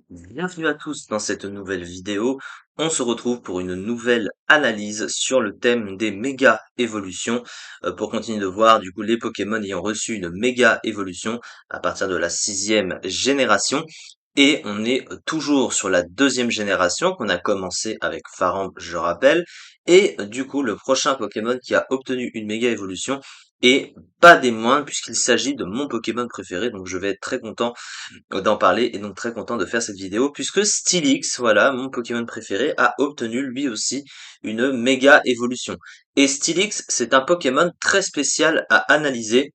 Bienvenue à tous dans cette nouvelle vidéo. On se retrouve pour une nouvelle analyse sur le thème des méga évolutions pour continuer de voir du coup les Pokémon ayant reçu une méga évolution à partir de la sixième génération. Et on est toujours sur la deuxième génération qu'on a commencé avec Farambe, je rappelle. Et du coup, le prochain Pokémon qui a obtenu une méga évolution et pas des moindres puisqu'il s'agit de mon Pokémon préféré. Donc je vais être très content d'en parler et donc très content de faire cette vidéo puisque Steelix, voilà, mon Pokémon préféré, a obtenu lui aussi une méga évolution. Et Steelix, c'est un Pokémon très spécial à analyser.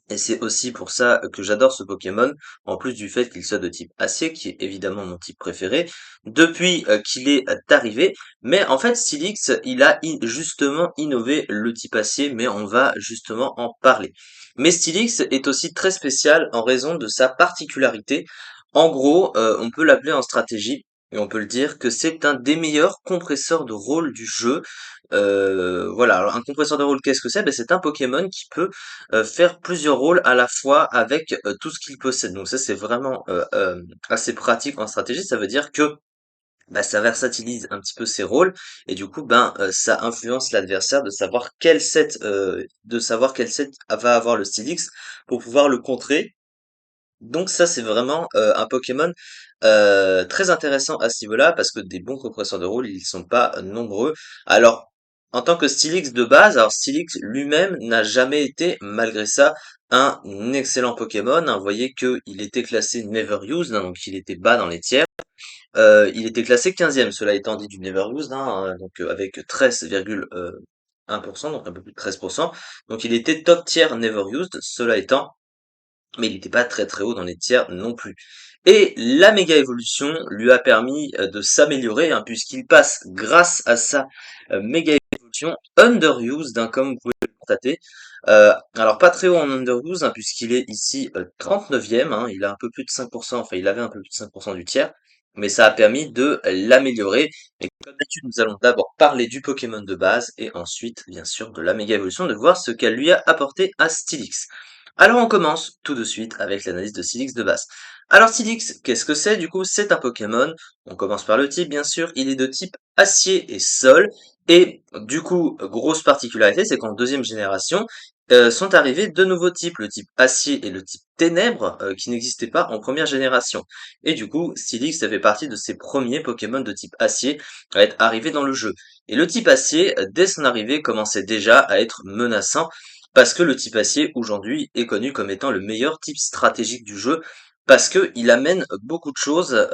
Et c'est aussi pour ça que j'adore ce Pokémon, en plus du fait qu'il soit de type acier, qui est évidemment mon type préféré, depuis qu'il est arrivé. Mais en fait, Steelix, il a justement innové le type acier, mais on va justement en parler. Mais Steelix est aussi très spécial en raison de sa particularité. En gros, on peut l'appeler en stratégie, et on peut le dire que c'est un des meilleurs compresseurs de rôle du jeu. Voilà, alors un compresseur de rôle, qu'est-ce que c'est? Ben, c'est un Pokémon qui peut faire plusieurs rôles à la fois avec tout ce qu'il possède. Donc ça c'est vraiment assez pratique en stratégie. Ça veut dire que bah, ça versatilise un petit peu ses rôles et du coup ben ça influence l'adversaire de savoir quel set va avoir le Steelix pour pouvoir le contrer. Donc ça c'est vraiment un Pokémon très intéressant à ce niveau-là parce que des bons compresseurs de rôle ils sont pas nombreux. Alors en tant que Steelix de base, alors Steelix lui-même n'a jamais été malgré ça un excellent Pokémon, hein. Vous voyez que il était classé Never Used, hein, donc il était bas dans les tiers. Il était classé 15e, cela étant dit du Never Used, hein, donc avec 13,1%, donc un peu plus de 13%. Donc il était top tier Never Used, cela étant, mais il n'était pas très très haut dans les tiers non plus. Et la méga évolution lui a permis de s'améliorer, hein, puisqu'il passe grâce à sa méga évolution underused, hein, comme vous pouvez le constater. Alors pas très haut en underused, hein, puisqu'il est ici 39e, hein, il a un peu plus de 5%, enfin il avait un peu plus de 5% du tiers, mais ça a permis de l'améliorer. Et comme d'habitude, nous allons d'abord parler du Pokémon de base, et ensuite, bien sûr, de la méga évolution, de voir ce qu'elle lui a apporté à Steelix. Alors on commence tout de suite avec l'analyse de Steelix de base. Alors Steelix, qu'est-ce que c'est du coup? C'est un Pokémon, on commence par le type bien sûr, il est de type acier et sol, et du coup, grosse particularité, c'est qu'en deuxième génération, sont arrivés deux nouveaux types, le type acier et le type ténèbres, qui n'existaient pas en première génération. Et du coup, Steelix ça fait partie de ces premiers Pokémon de type acier à être arrivés dans le jeu. Et le type acier, dès son arrivée, commençait déjà à être menaçant, parce que le type acier aujourd'hui est connu comme étant le meilleur type stratégique du jeu, parce que il amène beaucoup de choses,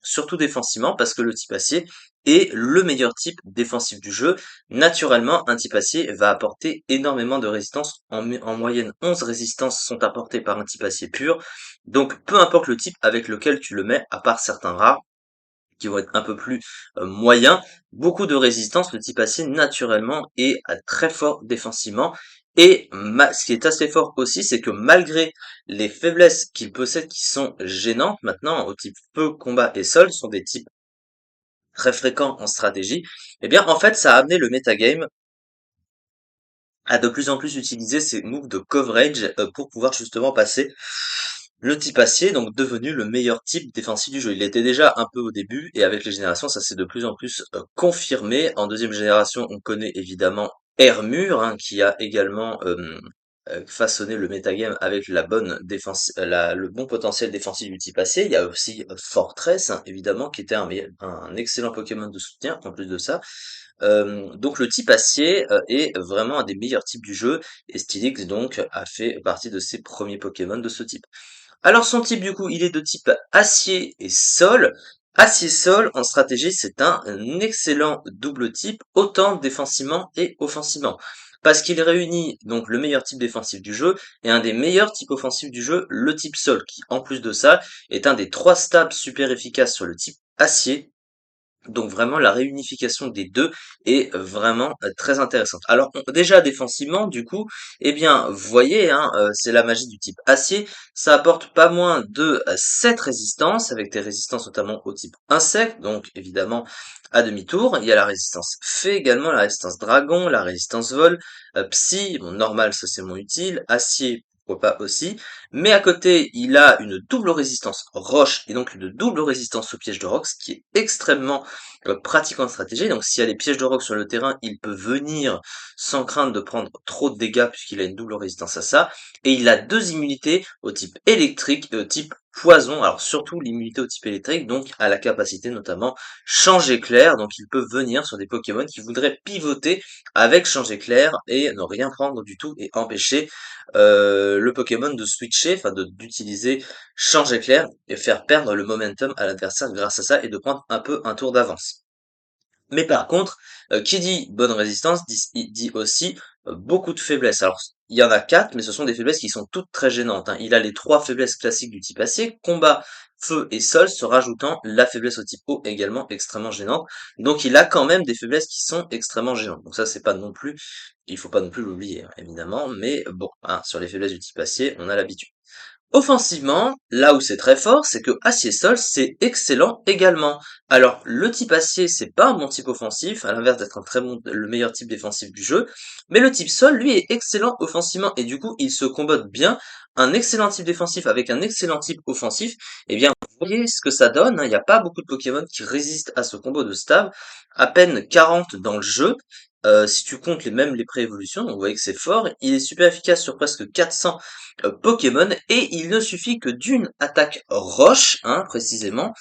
surtout défensivement, parce que le type acier est le meilleur type défensif du jeu. Naturellement, un type acier va apporter énormément de résistance. En moyenne, 11 résistances sont apportées par un type acier pur. Donc, peu importe le type avec lequel tu le mets, à part certains rares, qui vont être un peu plus moyens, beaucoup de résistance, le type acier naturellement est très fort défensivement. Et ce qui est assez fort aussi, c'est que malgré les faiblesses qu'il possède qui sont gênantes, maintenant au type feu, combat et sol, sont des types très fréquents en stratégie, eh bien en fait ça a amené le metagame à de plus en plus utiliser ces moves de coverage pour pouvoir justement passer le type acier, donc devenu le meilleur type défensif du jeu. Il l'était déjà un peu au début, et avec les générations, ça s'est de plus en plus confirmé. En deuxième génération, on connaît évidemment Hermure, hein, qui a également façonné le metagame avec la bonne défense, le bon potentiel défensif du type acier. Il y a aussi Fortress, hein, évidemment, qui était un excellent Pokémon de soutien, en plus de ça. Donc le type acier est vraiment un des meilleurs types du jeu, et Steelix donc a fait partie de ses premiers Pokémon de ce type. Alors son type du coup, il est de type acier et sol. Acier-sol en stratégie, c'est un excellent double type, autant défensivement et offensivement. Parce qu'il réunit donc le meilleur type défensif du jeu et un des meilleurs types offensifs du jeu, le type sol, qui en plus de ça est un des trois stabs super efficaces sur le type acier. Donc vraiment la réunification des deux est vraiment très intéressante. Alors déjà défensivement du coup, eh bien vous voyez, hein, c'est la magie du type acier, ça apporte pas moins de 7 résistances, avec des résistances notamment au type insecte, donc évidemment à demi-tour. Il y a la résistance fée également, la résistance dragon, la résistance vol, psy, bon normal ça c'est moins utile, acier pourquoi pas aussi, Mais à côté, il a une double résistance roche et donc une double résistance aux pièges de rock, ce qui est extrêmement pratique en stratégie. Donc s'il y a les pièges de rock sur le terrain, il peut venir sans crainte de prendre trop de dégâts puisqu'il a une double résistance à ça. Et il a deux immunités au type électrique et au type poison. Alors surtout l'immunité au type électrique, donc à la capacité notamment Change éclair. Donc il peut venir sur des Pokémon qui voudraient pivoter avec Change éclair et ne rien prendre du tout et empêcher le Pokémon de switcher, enfin d'utiliser Change éclair et faire perdre le momentum à l'adversaire grâce à ça et de prendre un peu un tour d'avance. Mais par contre, qui dit bonne résistance dit aussi beaucoup de faiblesses. Alors, il y en a quatre, mais ce sont des faiblesses qui sont toutes très gênantes, hein. Il a les trois faiblesses classiques du type acier, combat, feu et sol, se rajoutant la faiblesse au type eau également extrêmement gênante. Donc il a quand même des faiblesses qui sont extrêmement gênantes. Donc ça, c'est pas non plus, il faut pas non plus l'oublier, hein, évidemment, mais bon, hein, sur les faiblesses du type acier, on a l'habitude. Offensivement, là où c'est très fort, c'est que acier-sol, c'est excellent également. Alors, le type acier, c'est pas un bon type offensif, à l'inverse d'être un très bon, le meilleur type défensif du jeu, mais le type sol, lui, est excellent offensivement, et du coup, il se combotte bien. Un excellent type défensif avec un excellent type offensif, eh bien, vous voyez ce que ça donne, hein. Il n'y a pas beaucoup de Pokémon qui résistent à ce combo de stab, à peine 40 dans le jeu. Si tu comptes même les pré-évolutions, donc vous voyez que c'est fort. Il est super efficace sur presque 400 Pokémon et il ne suffit que d'une attaque roche, hein, précisément,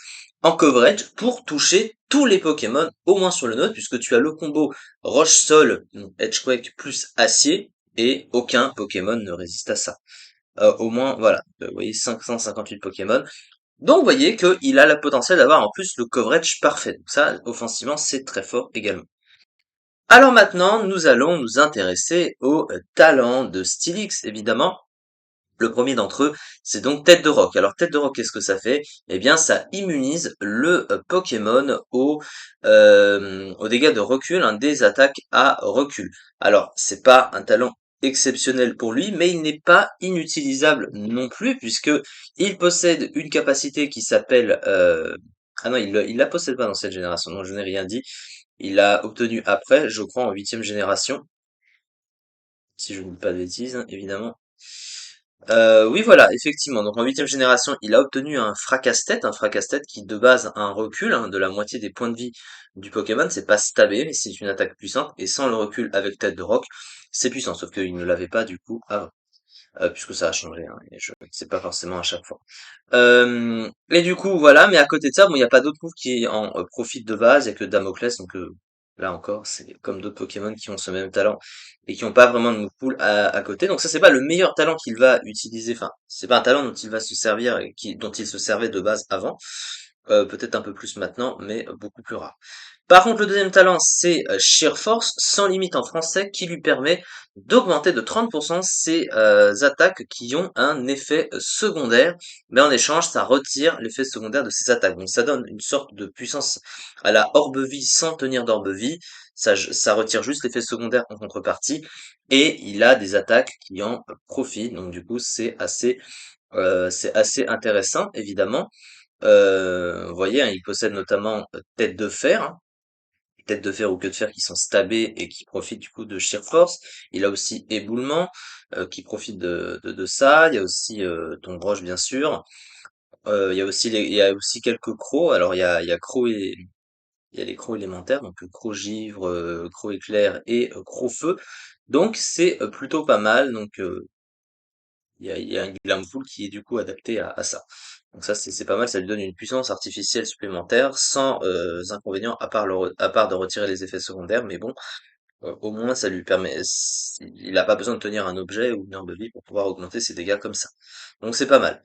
en coverage pour toucher tous les Pokémon, au moins sur le node, puisque tu as le combo roche-sol, Edgequake plus acier, et aucun Pokémon ne résiste à ça. Au moins, voilà, vous voyez 558 Pokémon. Donc vous voyez qu'il a le potentiel d'avoir en plus le coverage parfait. Donc ça, offensivement, c'est très fort également. Alors maintenant, nous allons nous intéresser au talent de Steelix, évidemment. Le premier d'entre eux, c'est donc Tête de Roc. Alors Tête de Roc, qu'est-ce que ça fait? Eh bien, ça immunise le Pokémon aux dégâts de recul, hein, des attaques à recul. Alors, c'est pas un talent exceptionnel pour lui, mais il n'est pas inutilisable non plus, puisque il possède une capacité qui s'appelle... Ah non, il la possède pas dans cette génération, donc je n'ai rien dit. Il l'a obtenu après, je crois, en huitième génération, si je ne dis pas de bêtises, hein, évidemment. Oui, voilà, effectivement. Donc en huitième génération, il a obtenu un fracasse-tête qui de base a un recul, hein, de la moitié des points de vie du Pokémon. C'est pas stabé, mais c'est une attaque puissante. Et sans le recul avec tête de roc, c'est puissant. Sauf qu'il ne l'avait pas du coup avant, puisque ça a changé. Hein, et c'est pas forcément à chaque fois. Et du coup, voilà, mais à côté de ça, bon, il n'y a pas d'autres moves qui en profitent de base, il y a que Damoclès, donc là encore, c'est comme d'autres Pokémon qui ont ce même talent et qui n'ont pas vraiment de move pool à côté. Donc ça, c'est pas le meilleur talent qu'il va utiliser, enfin, c'est pas un talent dont il va se servir et dont il se servait de base avant. Peut-être un peu plus maintenant, mais beaucoup plus rare. Par contre, le deuxième talent, c'est Sheer Force, sans limite en français, qui lui permet d'augmenter de 30% ses attaques qui ont un effet secondaire, mais en échange, ça retire l'effet secondaire de ses attaques. Donc ça donne une sorte de puissance à la orbe-vie sans tenir d'orbe-vie, ça retire juste l'effet secondaire en contrepartie, et il a des attaques qui en profitent, donc du coup c'est assez intéressant, évidemment. Vous voyez, hein, il possède notamment Tête de Fer, hein, Tête de Fer ou Queue de Fer qui sont stabés et qui profitent du coup de Sheer Force. Il a aussi Éboulement qui profite de ça. Il y a aussi Tombe Roche bien sûr. Il y a aussi quelques crocs. Alors il y a il y a les crocs élémentaires, donc croc givre, croc éclair et croc feu. Donc c'est plutôt pas mal. Donc il y a un Glampool qui est du coup adapté à ça. Donc ça c'est pas mal, ça lui donne une puissance artificielle supplémentaire sans inconvénients à part de retirer les effets secondaires, mais bon, au moins ça lui permet, il n'a pas besoin de tenir un objet ou une herbe vie pour pouvoir augmenter ses dégâts comme ça. Donc c'est pas mal.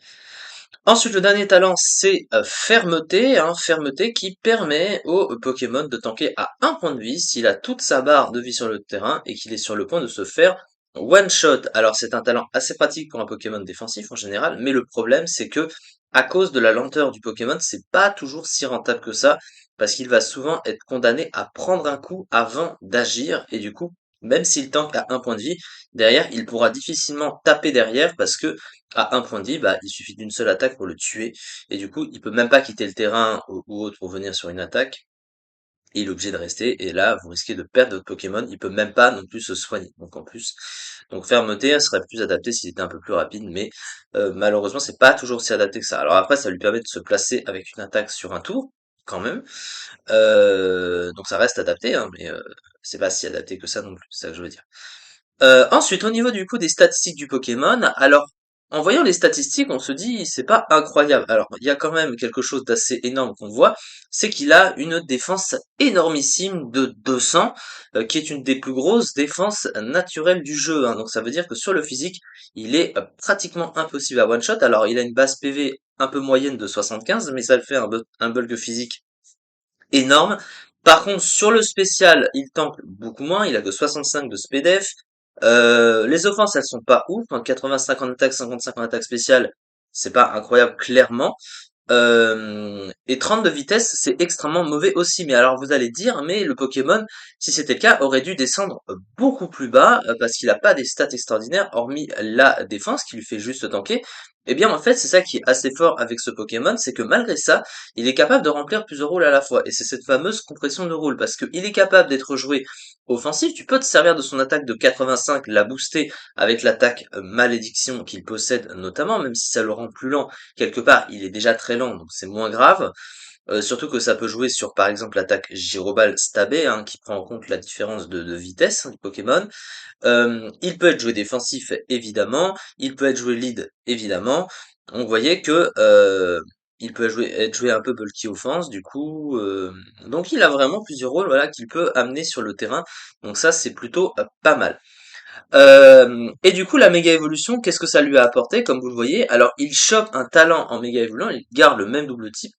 Ensuite, le dernier talent, c'est Fermeté, hein, Fermeté qui permet au Pokémon de tanker à un point de vie s'il a toute sa barre de vie sur le terrain et qu'il est sur le point de se faire one shot. Alors c'est un talent assez pratique pour un Pokémon défensif en général, mais le problème c'est que à cause de la lenteur du Pokémon, c'est pas toujours si rentable que ça, parce qu'il va souvent être condamné à prendre un coup avant d'agir, et du coup, même s'il tank à un point de vie, derrière, il pourra difficilement taper derrière parce que à un point de vie, bah, il suffit d'une seule attaque pour le tuer. Et du coup, il peut même pas quitter le terrain ou autre pour venir sur une attaque. et il est obligé de rester, et là, vous risquez de perdre votre Pokémon, il peut même pas non plus se soigner, donc en plus. Donc fermeté, elle serait plus adapté s'il était un peu plus rapide, mais malheureusement, c'est pas toujours si adapté que ça. Alors après, ça lui permet de se placer avec une attaque sur un tour, quand même. Donc ça reste adapté, hein, mais c'est pas si adapté que ça non plus, c'est ça que je veux dire. Ensuite, au niveau du coup des statistiques du Pokémon, alors en voyant les statistiques, on se dit c'est pas incroyable. Alors il y a quand même quelque chose d'assez énorme qu'on voit, c'est qu'il a une défense énormissime de 200, qui est une des plus grosses défenses naturelles du jeu, hein. Donc ça veut dire que sur le physique, il est pratiquement impossible à one shot. Alors il a une base PV un peu moyenne de 75, mais ça le fait un bulk physique énorme. Par contre, sur le spécial, il tank beaucoup moins, il a que 65 de SPDF. Les offenses, elles sont pas ouf, hein, 85 en attaque, 55 en attaque spéciale, c'est pas incroyable clairement. Et 30 de vitesse, c'est extrêmement mauvais aussi. Mais alors vous allez dire, mais le Pokémon, si c'était le cas, aurait dû descendre beaucoup plus bas, parce qu'il a pas des stats extraordinaires, hormis la défense qui lui fait juste tanker. Eh bien en fait, c'est ça qui est assez fort avec ce Pokémon, c'est que malgré ça, il est capable de remplir plusieurs rôles à la fois. Et c'est cette fameuse compression de rôle, parce qu'il est capable d'être joué offensif. Tu peux te servir de son attaque de 85, la booster avec l'attaque malédiction qu'il possède notamment, même si ça le rend plus lent quelque part, il est déjà très lent, donc c'est moins grave. Surtout que ça peut jouer sur, par exemple, l'attaque Gyroball stabé, hein, qui prend en compte la différence de vitesse, hein, du Pokémon. Il peut être joué défensif, évidemment. Il peut être joué lead, évidemment. On voyait que il peut être joué un peu bulky offense, du coup. Donc il a vraiment plusieurs rôles, voilà, qu'il peut amener sur le terrain. Donc ça, c'est plutôt pas mal. Et du coup, la méga évolution, qu'est-ce que ça lui a apporté, comme vous le voyez? Alors, il chope un talent en méga évoluant, il garde le même double type,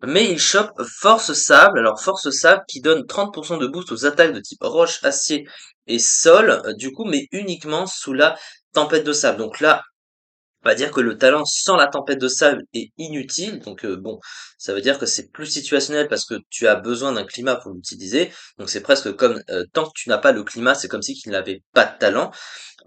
mais il chope Force Sable. Alors, Force Sable qui donne 30% de boost aux attaques de type roche, acier et sol, du coup, mais uniquement sous la tempête de sable. Donc là, on va dire que le talent sans la tempête de sable est inutile. Donc bon, ça veut dire que c'est plus situationnel parce que tu as besoin d'un climat pour l'utiliser. Donc c'est presque comme tant que tu n'as pas le climat, c'est comme si tu n'avais pas de talent.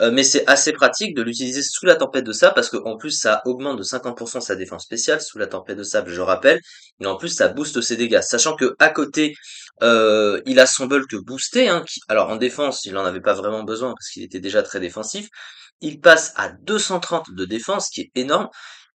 Mais c'est assez pratique de l'utiliser sous la tempête de sable parce qu'en plus ça augmente de 50% sa défense spéciale sous la tempête de sable, je rappelle. Et en plus ça booste ses dégâts. Sachant que à côté, il a son bulk boosté, hein, alors en défense, il en avait pas vraiment besoin parce qu'il était déjà très défensif. Il passe à 230 de défense, qui est énorme.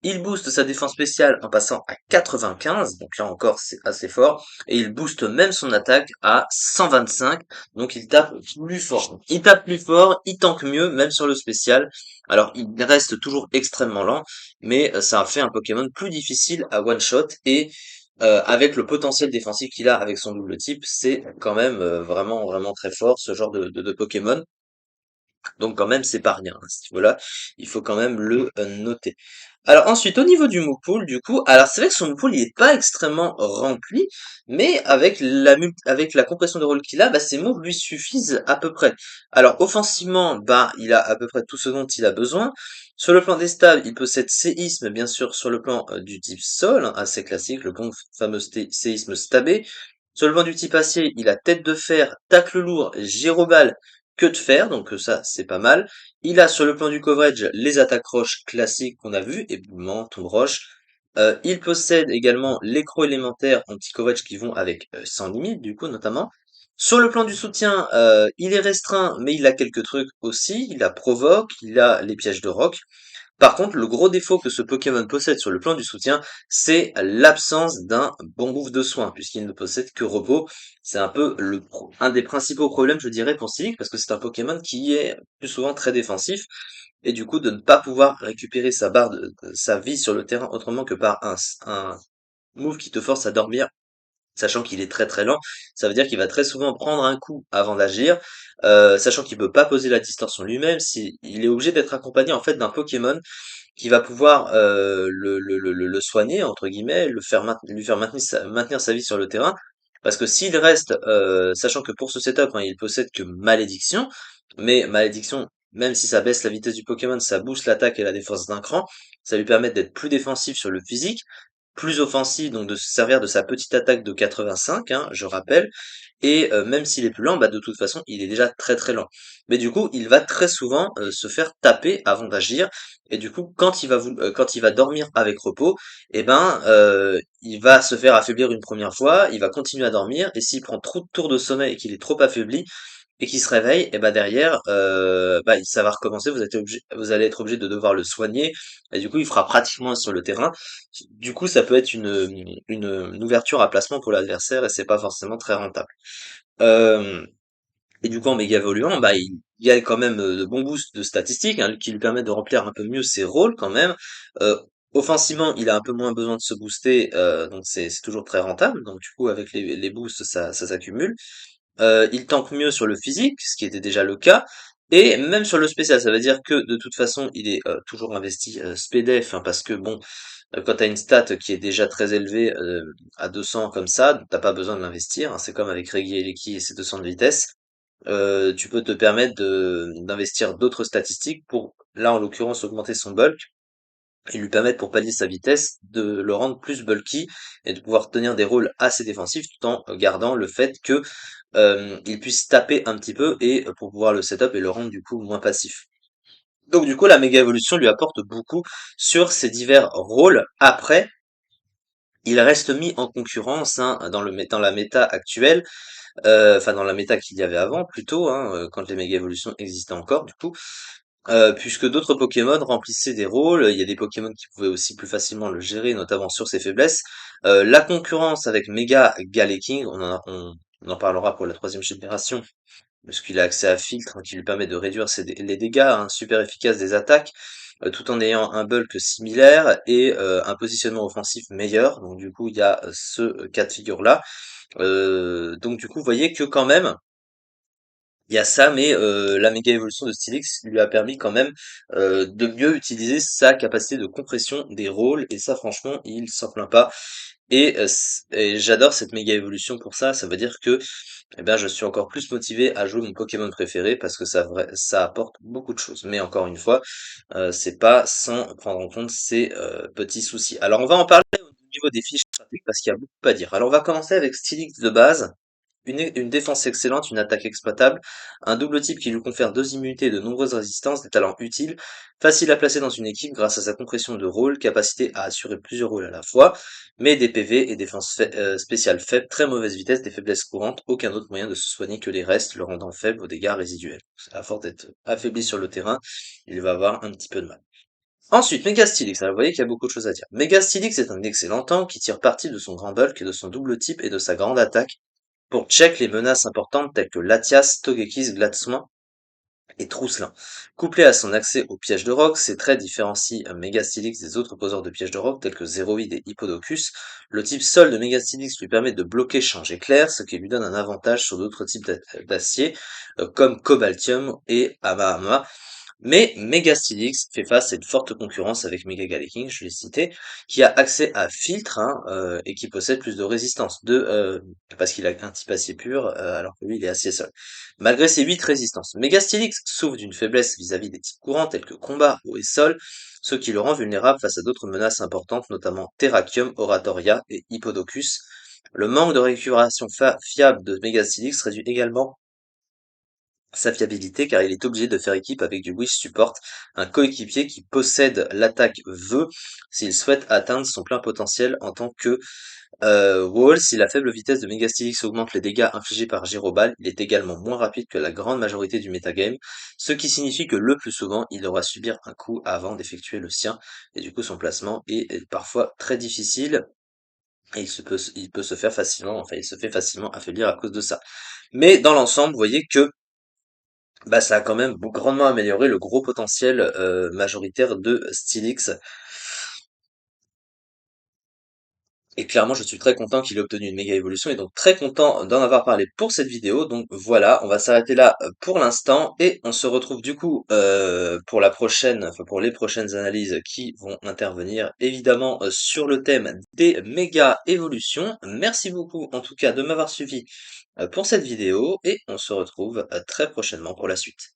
Il booste sa défense spéciale en passant à 95, donc là encore c'est assez fort, et il booste même son attaque à 125, donc il tape plus fort. Il tape plus fort, il tank mieux, même sur le spécial. Alors il reste toujours extrêmement lent, mais ça a fait un Pokémon plus difficile à one-shot, et avec le potentiel défensif qu'il a avec son double type, c'est quand même vraiment vraiment très fort ce genre de Pokémon. Donc quand même, c'est pas rien à ce niveau-là. Il faut quand même le noter. Alors ensuite, au niveau du move pool, du coup, alors c'est vrai que son move pool, il est pas extrêmement rempli, mais avec la compression de rôle qu'il a, bah, ses moves lui suffisent à peu près. Alors offensivement, bah, il a à peu près tout ce dont il a besoin. Sur le plan des stats, il possède séisme, bien sûr, sur le plan du type sol, hein, assez classique, le bon fameux séisme stabé. Sur le plan du type acier, il a tête de fer, tacle lourd, gyroball, que de fer, donc ça c'est pas mal. Il a sur le plan du coverage les attaques roches classiques qu'on a vues, éboulement, tombe roche. Il possède également les crocs élémentaires anti-coverage qui vont avec sans limite du coup notamment. Sur le plan du soutien, il est restreint mais il a quelques trucs aussi. Il a provoque, il a les pièges de roc. Par contre, le gros défaut que ce Pokémon possède sur le plan du soutien, c'est l'absence d'un bon move de soin, puisqu'il ne possède que repos. C'est un peu un des principaux problèmes, je dirais, pour Silic, parce que c'est un Pokémon qui est plus souvent très défensif, et du coup, de ne pas pouvoir récupérer sa vie sur le terrain autrement que par un move qui te force à dormir, sachant qu'il est très très lent, ça veut dire qu'il va très souvent prendre un coup avant d'agir, sachant qu'il peut pas poser la distorsion lui-même, il est obligé d'être accompagné en fait d'un Pokémon qui va pouvoir le soigner entre guillemets, lui faire maintenir sa vie sur le terrain. Parce que s'il reste, sachant que pour ce setup, hein, il possède que malédiction, mais malédiction, même si ça baisse la vitesse du Pokémon, ça booste l'attaque et la défense d'un cran, ça lui permet d'être plus défensif sur le physique, plus offensif, donc de se servir de sa petite attaque de 85, hein, je rappelle. Et même s'il est plus lent, bah, de toute façon, il est déjà très très lent. Mais du coup, il va très souvent se faire taper avant d'agir. Et du coup, quand il va dormir avec repos, eh ben, il va se faire affaiblir une première fois, il va continuer à dormir, et s'il prend trop de tours de sommeil et qu'il est trop affaibli, et qu'il se réveille, et bah derrière, bah, ça va recommencer, vous allez être obligé de devoir le soigner, et du coup, il fera pratiquement sur le terrain. Du coup, ça peut être une ouverture à placement pour l'adversaire, et c'est pas forcément très rentable. Euh, et du coup, en méga évoluant, bah, il y a quand même de bons boosts de statistiques, hein, qui lui permettent de remplir un peu mieux ses rôles quand même. Euh, Offensivement, il a un peu moins besoin de se booster, donc c'est toujours très rentable. Donc du coup, avec les boosts, ça s'accumule. Il tank mieux sur le physique, ce qui était déjà le cas, et même sur le spécial. Ça veut dire que de toute façon, il est toujours investi SPDF, hein, parce que bon, quand t'as une stat qui est déjà très élevée à 200 comme ça, t'as pas besoin de l'investir, hein. C'est comme avec Reggie et Lecky et ses 200 de vitesse. Tu peux te permettre d'investir d'autres statistiques pour, là en l'occurrence, augmenter son bulk et lui permettre, pour pallier sa vitesse, de le rendre plus bulky et de pouvoir tenir des rôles assez défensifs tout en gardant le fait que il puisse taper un petit peu et pour pouvoir le setup et le rendre du coup moins passif. Donc du coup la méga évolution lui apporte beaucoup sur ces divers rôles. Après, il reste mis en concurrence, hein, dans la méta actuelle, enfin dans la méta qu'il y avait avant plutôt, hein, quand les méga évolutions existaient encore du coup, puisque d'autres Pokémon remplissaient des rôles. Il y a des Pokémon qui pouvaient aussi plus facilement le gérer, notamment sur ses faiblesses. La concurrence avec Mega Galaking, on en parlera pour la troisième génération, parce qu'il a accès à filtre, hein, qui lui permet de réduire les dégâts, hein, super efficace des attaques, tout en ayant un bulk similaire et un positionnement offensif meilleur. Donc du coup, il y a ce cas de figure-là. Donc du coup, vous voyez que quand même, il y a ça, mais la méga évolution de Stylix lui a permis quand même de mieux utiliser sa capacité de compression des rôles, et ça franchement, il s'en plaint pas. Et j'adore cette méga évolution pour ça. Ça veut dire que eh ben, je suis encore plus motivé à jouer mon Pokémon préféré parce que ça apporte beaucoup de choses. Mais encore une fois, c'est pas sans prendre en compte ces petits soucis. Alors on va en parler au niveau des fiches pratiques parce qu'il y a beaucoup à dire. Alors on va commencer avec Steelix de base. Une défense excellente, une attaque exploitable, un double type qui lui confère 2 immunités et de nombreuses résistances, des talents utiles, facile à placer dans une équipe grâce à sa compression de rôle, capacité à assurer plusieurs rôles à la fois, mais des PV et défense spéciale faible, très mauvaise vitesse, des faiblesses courantes, aucun autre moyen de se soigner que les restes, le rendant faible aux dégâts résiduels. À force d'être affaibli sur le terrain, il va avoir un petit peu de mal. Ensuite, Megastylix, alors vous voyez qu'il y a beaucoup de choses à dire. Megastylix est un excellent tank qui tire parti de son grand bulk et de son double type et de sa grande attaque pour check les menaces importantes telles que Latias, Togekiss, Glatsman et Trousselin. Couplé à son accès aux pièges de roc, ces traits différencient Megastylix des autres poseurs de pièges de roc tels que Zeroid et Hippodocus. Le type sol de Megastylix lui permet de bloquer champ éclair, ce qui lui donne un avantage sur d'autres types d'acier, comme Cobaltium et Amahama, mais Megastylix fait face à une forte concurrence avec Mega Galaking, je l'ai cité, qui a accès à filtre, hein, et qui possède plus de résistance, parce qu'il a un type acier pur, alors que lui il est acier seul. Malgré ses 8 résistances, Megastylix souffre d'une faiblesse vis-à-vis des types courants tels que combat, eau et sol, ce qui le rend vulnérable face à d'autres menaces importantes, notamment Terrakium, Oratoria et Hippodocus. Le manque de récupération fiable de Megastylix réduit également sa fiabilité car il est obligé de faire équipe avec du Wish Support, un coéquipier qui possède l'attaque Vœu s'il souhaite atteindre son plein potentiel en tant que Wall. Si la faible vitesse de Megastylix augmente les dégâts infligés par Gyroball, il est également moins rapide que la grande majorité du metagame, ce qui signifie que le plus souvent, il devra subir un coup avant d'effectuer le sien, et du coup son placement est parfois très difficile, et il peut se faire facilement, enfin il se fait facilement affaiblir à cause de ça. Mais dans l'ensemble, vous voyez que bah, ça a quand même grandement amélioré le gros potentiel majoritaire de Steelix. Et clairement, je suis très content qu'il ait obtenu une méga évolution et donc très content d'en avoir parlé pour cette vidéo. Donc voilà, on va s'arrêter là pour l'instant et on se retrouve du coup pour la prochaine, enfin pour les prochaines analyses qui vont intervenir évidemment sur le thème des méga évolutions. Merci beaucoup en tout cas de m'avoir suivi pour cette vidéo et on se retrouve très prochainement pour la suite.